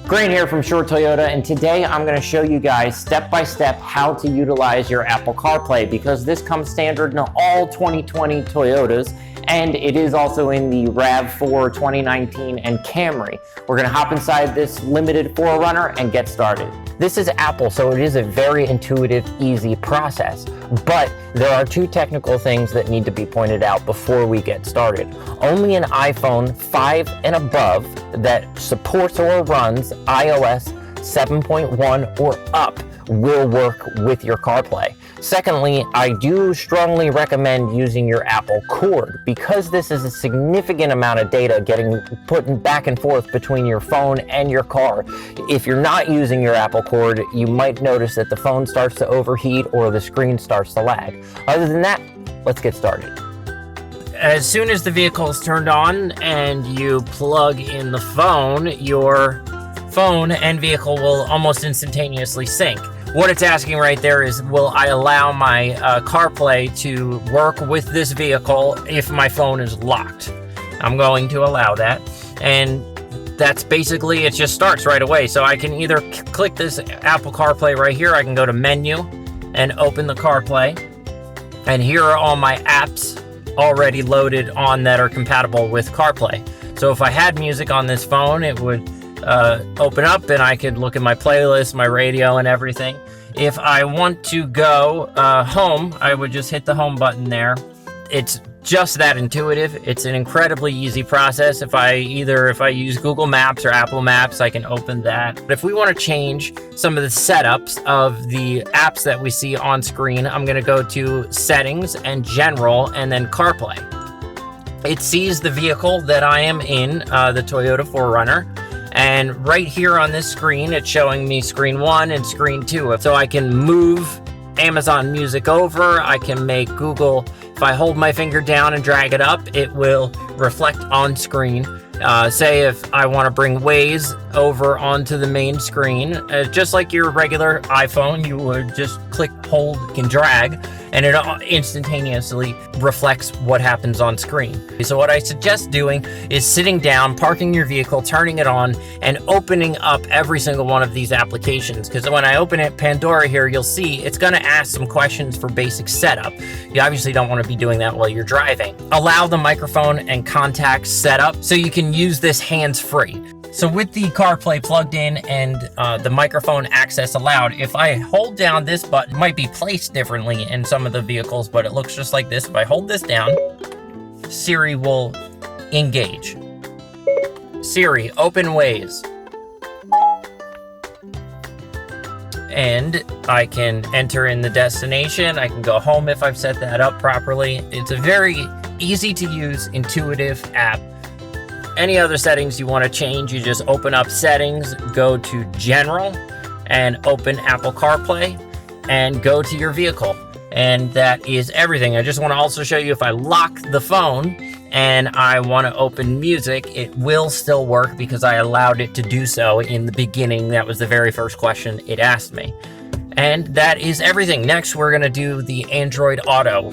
Grant here from Short Toyota, and today I'm going to show you guys step by step how to utilize your Apple CarPlay, because this comes standard in all 2020 Toyotas, and it is also in the RAV4 2019 and Camry. We're going to hop inside this limited 4Runner and get started. This is Apple, so it is a very intuitive, easy process. But there are two technical things that need to be pointed out before we get started. Only an iPhone 5 and above that supports or runs iOS 7.1 or up will work with your CarPlay. Secondly, I do strongly recommend using your Apple cord, because this is a significant amount of data getting put back and forth between your phone and your car. If you're not using your Apple cord, you might notice that the phone starts to overheat or the screen starts to lag. Other than that, let's get started. As soon as the vehicle is turned on and you plug in the phone, your phone and vehicle will almost instantaneously sync. What it's asking right there is, will I allow my CarPlay to work with this vehicle if my phone is locked? I'm going to allow that. And that's basically, it just starts right away. So I can either click this Apple CarPlay right here. I can go to menu and open the CarPlay. And here are all my apps already loaded on that are compatible with CarPlay. So if I had music on this phone, it would open up and I could look at my playlist, my radio and everything. If I want to go home, I would just hit the home button there. It's just that intuitive. It's an incredibly easy process. If I use Google Maps or Apple Maps, I can open that. But if we want to change some of the setups of the apps that we see on screen, I'm going to go to Settings and General and then CarPlay. It sees the vehicle that I am in, the Toyota 4Runner. And right here on this screen, it's showing me screen 1 and screen 2. So I can move Amazon Music over. I can make Google, if I hold my finger down and drag it up, it will reflect on screen. Say if I want to bring Waze over onto the main screen, just like your regular iPhone, you would just click, hold, and drag, and it instantaneously reflects what happens on screen. So what I suggest doing is sitting down, parking your vehicle, turning it on, and opening up every single one of these applications. Because when I open it, Pandora here, you'll see it's going to ask some questions for basic setup. You obviously don't want to be doing that while you're driving. Allow the microphone and contacts setup so you can use this hands-free. So with the CarPlay plugged in and the microphone access allowed, if I hold down this button, it might be placed differently in some of the vehicles, but it looks just like this. If I hold this down, Siri will engage. Siri, open Waze. And I can enter in the destination. I can go home if I've set that up properly. It's a very easy to use, intuitive app. Any other settings you want to change, you just open up Settings, go to General, and open Apple CarPlay, and go to your vehicle. And that is everything. I just want to also show you, if I lock the phone and I want to open music, it will still work because I allowed it to do so in the beginning. That was the very first question it asked me. And that is everything. Next, we're going to do the Android Auto.